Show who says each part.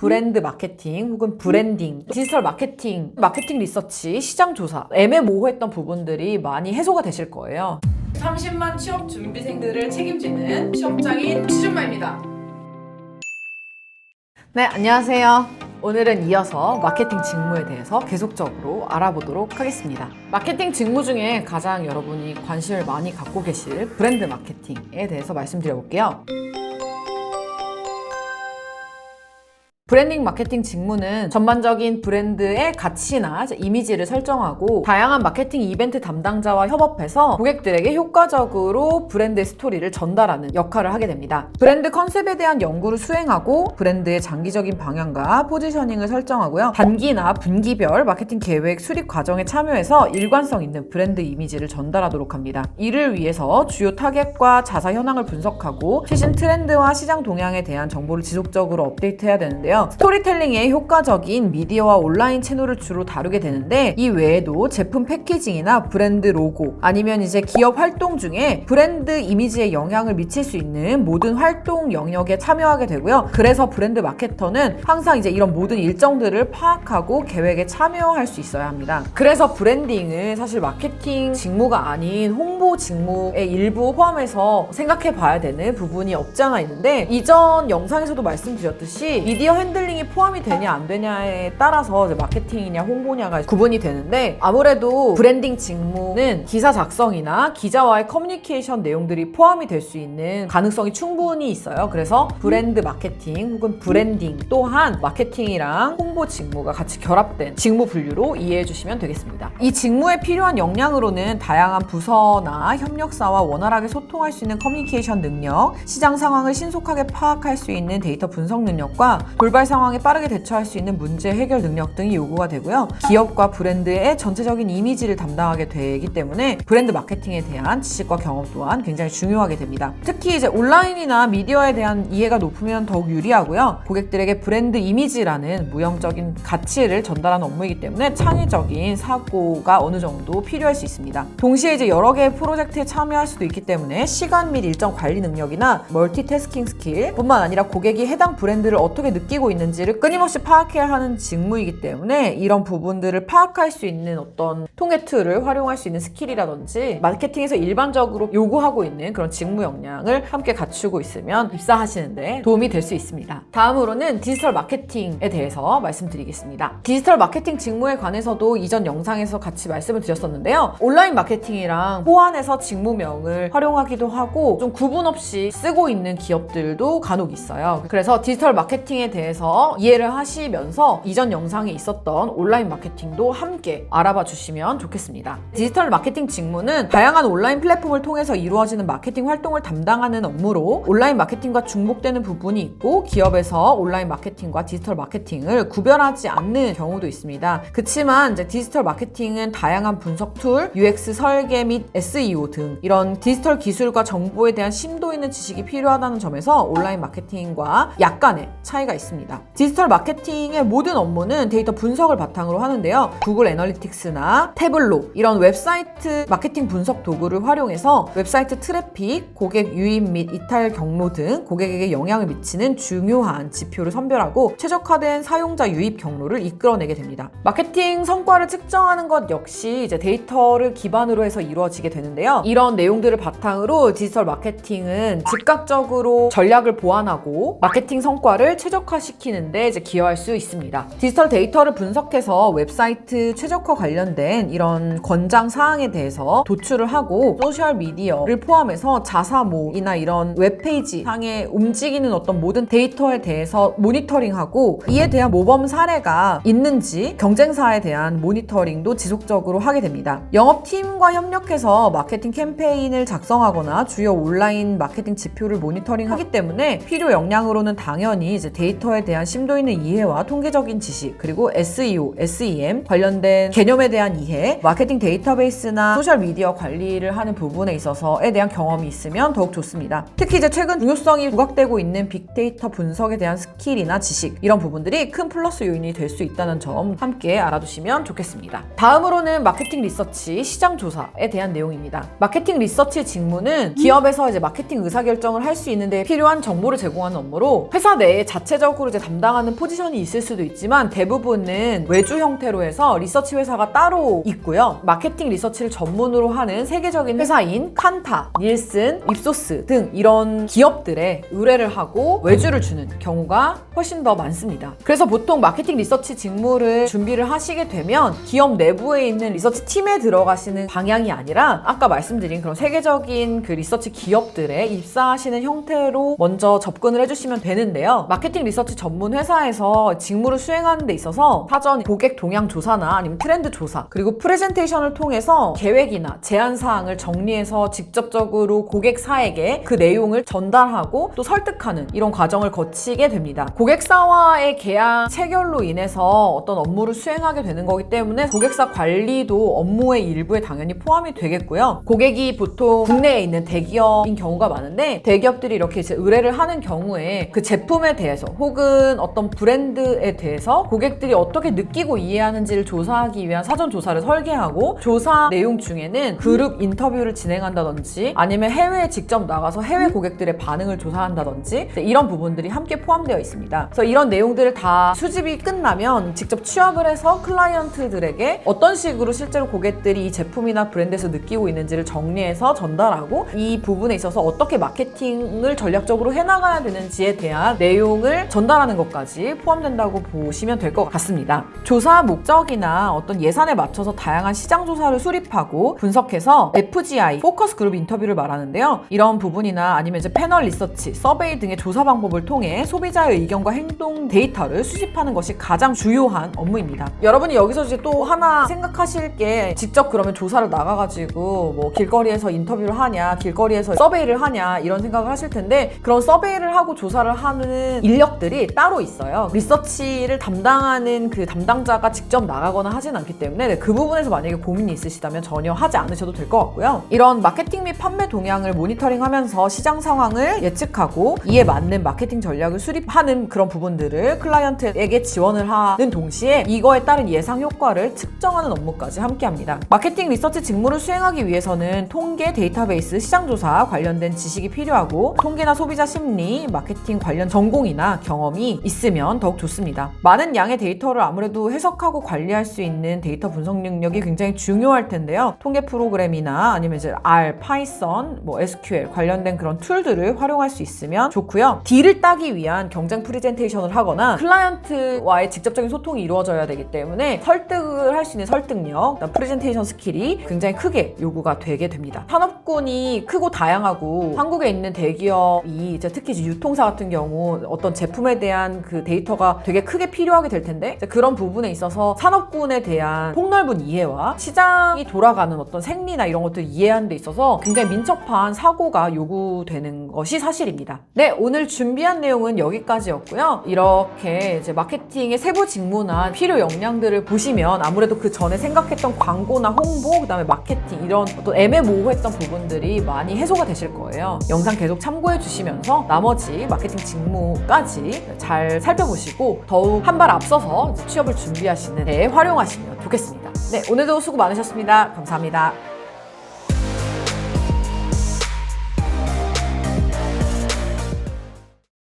Speaker 1: 브랜드 마케팅 혹은 브랜딩, 디지털 마케팅, 마케팅 리서치, 시장 조사, 애매모호했던 부분들이 많이 해소가 되실 거예요.
Speaker 2: 30만 취업 준비생들을 책임지는 취업장인 취준마입니다.
Speaker 1: 네, 안녕하세요. 오늘은 이어서 마케팅 직무에 대해서 계속적으로 알아보도록 하겠습니다. 마케팅 직무 중에 가장 여러분이 관심을 많이 갖고 계실 브랜드 마케팅에 대해서 말씀드려볼게요. 브랜딩 마케팅 직무는 전반적인 브랜드의 가치나 이미지를 설정하고 다양한 마케팅 이벤트 담당자와 협업해서 고객들에게 효과적으로 브랜드의 스토리를 전달하는 역할을 하게 됩니다. 브랜드 컨셉에 대한 연구를 수행하고 브랜드의 장기적인 방향과 포지셔닝을 설정하고요. 단기나 분기별 마케팅 계획 수립 과정에 참여해서 일관성 있는 브랜드 이미지를 전달하도록 합니다. 이를 위해서 주요 타겟과 자사 현황을 분석하고 최신 트렌드와 시장 동향에 대한 정보를 지속적으로 업데이트해야 되는데요. 스토리텔링에 효과적인 미디어와 온라인 채널을 주로 다루게 되는데 이 외에도 제품 패키징이나 브랜드 로고 아니면 이제 기업 활동 중에 브랜드 이미지에 영향을 미칠 수 있는 모든 활동 영역에 참여하게 되고요. 그래서 브랜드 마케터는 항상 이제 이런 모든 일정들을 파악하고 계획에 참여할 수 있어야 합니다. 그래서 브랜딩을 사실 마케팅 직무가 아닌 홍보 직무의 일부 포함해서 생각해 봐야 되는 부분이 없지 않아 있는데 이전 영상에서도 말씀드렸듯이 미디어 핸들링이 포함이 되냐 안 되냐에 따라서 이제 마케팅이냐 홍보냐가 구분이 되는데 아무래도 브랜딩 직무는 기사 작성이나 기자와의 커뮤니케이션 내용들이 포함이 될 수 있는 가능성이 충분히 있어요. 그래서 브랜드 마케팅 혹은 브랜딩 또한 마케팅이랑 홍보 직무가 같이 결합된 직무 분류로 이해해 주시면 되겠습니다. 이 직무에 필요한 역량으로는 다양한 부서나 협력사와 원활하게 소통할 수 있는 커뮤니케이션 능력, 시장 상황을 신속하게 파악할 수 있는 데이터 분석 능력과 돌발 상황에 빠르게 대처할 수 있는 문제 해결 능력 등이 요구가 되고요. 기업과 브랜드의 전체적인 이미지를 담당하게 되기 때문에 브랜드 마케팅에 대한 지식과 경험 또한 굉장히 중요하게 됩니다. 특히 이제 온라인이나 미디어에 대한 이해가 높으면 더욱 유리하고요. 고객들에게 브랜드 이미지라는 무형적인 가치를 전달하는 업무이기 때문에 창의적인 사고가 어느 정도 필요할 수 있습니다. 동시에 이제 여러 개의 프로젝트에 참여할 수도 있기 때문에 시간 및 일정 관리 능력이나 멀티태스킹 스킬 뿐만 아니라 고객이 해당 브랜드를 어떻게 느끼고 있는지를 끊임없이 파악해야 하는 직무이기 때문에 이런 부분들을 파악할 수 있는 어떤 통계 툴을 활용할 수 있는 스킬이라든지 마케팅에서 일반적으로 요구하고 있는 그런 직무 역량을 함께 갖추고 있으면 입사하시는데 도움이 될 수 있습니다. 다음으로는 디지털 마케팅에 대해서 말씀드리겠습니다. 디지털 마케팅 직무에 관해서도 이전 영상에서 같이 말씀을 드렸었는데요. 온라인 마케팅이랑 호환해서 직무명을 활용하기도 하고 좀 구분 없이 쓰고 있는 기업들도 간혹 있어요. 그래서 디지털 마케팅에 대해서 이해를 하시면서 이전 영상에 있었던 온라인 마케팅도 함께 알아봐 주시면 좋겠습니다. 디지털 마케팅 직무는 다양한 온라인 플랫폼을 통해서 이루어지는 마케팅 활동을 담당하는 업무로 온라인 마케팅과 중복되는 부분이 있고 기업에서 온라인 마케팅과 디지털 마케팅을 구별하지 않는 경우도 있습니다. 그치만 이제 디지털 마케팅은 다양한 분석 툴, UX 설계 및 SEO 등 이런 디지털 기술과 정보에 대한 심도 있는 지식이 필요하다는 점에서 온라인 마케팅과 약간의 차이가 있습니다. 디지털 마케팅의 모든 업무는 데이터 분석을 바탕으로 하는데요. 구글 애널리틱스나 태블로 이런 웹사이트 마케팅 분석 도구를 활용해서 웹사이트 트래픽, 고객 유입 및 이탈 경로 등 고객에게 영향을 미치는 중요한 지표를 선별하고 최적화된 사용자 유입 경로를 이끌어내게 됩니다. 마케팅 성과를 측정하는 것 역시 이제 데이터를 기반으로 해서 이루어지게 되는데요. 이런 내용들을 바탕으로 디지털 마케팅은 즉각적으로 전략을 보완하고 마케팅 성과를 최적화시키는데 이제 기여할 수 있습니다. 디지털 데이터를 분석해서 웹사이트 최적화 관련된 이런 권장 사항에 대해서 도출을 하고 소셜 미디어를 포함해서 자사모이나 이런 웹페이지 상에 움직이는 어떤 모든 데이터에 대해서 모니터링하고 이에 대한 모범 사례가 있는지 경쟁사에 대한 모니터링도 지속적으로 하게 됩니다. 영업팀과 협력해서 마케팅 캠페인을 작성하거나 주요 온라인 마케팅 지표를 모니터링하기 때문에 필요 역량으로는 당연히 이제 데이터에 대한 심도 있는 이해와 통계적인 지식 그리고 SEO, SEM 관련된 개념에 대한 이해, 마케팅 데이터베이스나 소셜 미디어 관리를 하는 부분에 있어서에 대한 경험이 있으면 더욱 좋습니다. 특히 이제 최근 중요성이 부각되고 있는 빅데이터 분석에 대한 스킬이나 지식 이런 부분들이 큰 플러스 요인이 될 수 있다는 점 함께 알아두시면 좋겠습니다. 다음으로는 마케팅 리서치, 시장 조사에 대한 내용입니다. 마케팅 리서치 직무는 기업에서 이제 마케팅 의사결정을 할 수 있는데 필요한 정보를 제공하는 업무로 회사 내에 자체적으로 이제 담당하는 포지션이 있을 수도 있지만 대부분은 외주 형태로 해서 리서치 회사가 따로 있고요. 마케팅 리서치를 전문으로 하는 세계적인 회사인 칸타, 닐슨, 립소스 등 이런 기업들에 의뢰를 하고 외주를 주는 경우가 훨씬 더 많습니다. 그래서 보통 마케팅 리서치 직무를 준비를 하시게 되면 기업 내부에 있는 리서치 팀에 들어가시는 방향이 아니라 아까 말씀드린 그런 세계적인 그 리서치 기업들에 입사하시는 형태로 먼저 접근을 해주시면 되는데요. 마케팅 리서치 전문 회사에서 직무를 수행하는 데 있어서 사전 고객 동향 조사나 아니면 트렌드 조사 그리고 프레젠테이션을 통해서 계획이나 제안 사항을 정리해서 직접적으로 고객사에게 그 내용을 전달하고 또 설득하는 이런 과정을 거치게 됩니다. 고객사와의 계약 체결로 인해서 어떤 업무를 수행하게 되는 거기 때문에 고객사 관리도 업무의 일부에 당연히 포함이 되겠고요. 고객이 보통 국내에 있는 대기업인 경우가 많은데 대기업들이 이렇게 이제 의뢰를 하는 경우에 그 제품에 대해서 혹은 어떤 브랜드에 대해서 고객들이 어떻게 느끼고 이해하는지를 조사하기 위한 사전 조사를 설계하고 조사 내용 중에는 그룹 인터뷰를 진행한다든지 아니면 해외에 직접 나가서 해외 고객들의 반응을 조사한다든지 이런 부분들이 함께 포함되어 있습니다. 그래서 이런 내용들을 다 수집이 끝나면 직접 취합을 해서 클라이언트들에게 어떤 식으로 실제로 고객들이 이 제품이나 브랜드에서 느끼고 있는지를 정리해서 전달하고 이 부분에 있어서 어떻게 마케팅을 전략적으로 해나가야 되는지에 대한 내용을 전달하는 것까지 포함된다고 보시면 될 것 같습니다. 조사 목적이나 어떤 예산에 맞춰서 다양한 시장 조사를 수립하고 분석해서 FGI, 포커스 그룹 인터뷰를 말하는데요. 이런 부분이나 아니면 이제 패널 리서치, 서베이 등의 조사 방법을 통해 소비자의 의견과 행동 데이터를 수집하는 것이 가장 주요한 업무입니다. 여러분이 여기서 이제 또 하나 생각하실 게 직접 그러면 조사를 나가가지고 뭐 길거리에서 인터뷰를 하냐, 길거리에서 서베이를 하냐 이런 생각을 하실 텐데 그런 서베이를 하고 조사를 하는 인력들이 따로 있어요. 리서치를 담당하는 그 담당자가 직접 나가거나 하진 않기 때문에 그 부분에서 만약에 고민이 있으시다면 전혀 하지 않으셔도 될 것 같고요. 이런 마케팅 및 판매 동향을 모니터링하면서 시장 상황을 예측하고 이에 맞는 마케팅 전략을 수립하는 그런 부분들을 클라이언트에게 지원을 하는 동시에 이거에 따른 예상 효과를 측정하는 업무까지 함께합니다. 마케팅 리서치 직무를 수행하기 위해서는 통계, 데이터베이스, 시장조사 관련된 지식이 필요하고 통계나 소비자 심리, 마케팅 관련 전공이나 경험이 있으면 더욱 좋습니다. 많은 양의 데이터를 아무래도 해석하고 관리할 수 있는 데이터 분석 능력이 굉장히 중요할 텐데요. 통계 프로그램이나 아니면 이제 R, 파이썬, SQL 관련된 그런 툴들을 활용할 수 있으면 좋고요. 딜을 따기 위한 경쟁 프레젠테이션을 하거나 클라이언트와의 직접적인 소통이 이루어져야 되기 때문에 설득을 할 수 있는 설득력, 프레젠테이션 스킬이 굉장히 크게 요구가 되게 됩니다. 산업군이 크고 다양하고 한국에 있는 대기업이 이제 특히 이제 유통사 같은 경우 어떤 제품에 대한 그 데이터가 되게 크게 필요하게 될 텐데 그런 부분에 있어서 산업군에 대한 폭넓은 이해와 시장이 돌아가는 어떤 생리나 이런 것들을 이해하는 데 있어서 굉장히 민첩한 사고가 요구되는 것이 사실입니다. 네, 오늘 준비한 내용은 여기까지였고요. 이렇게 이제 마케팅의 세부 직무나 필요 역량들을 보시면 아무래도 그 전에 생각했던 광고나 홍보, 그다음에 마케팅 이런 어떤 애매모호했던 부분들이 많이 해소가 되실 거예요. 영상 계속 참고해 주시면서 나머지 마케팅 직무까지 잘 살펴보시고 더욱 한 발 앞서서 취업을 준비하시는 데 활용하시면 좋겠습니다. 네, 오늘도 수고 많으셨습니다. 감사합니다.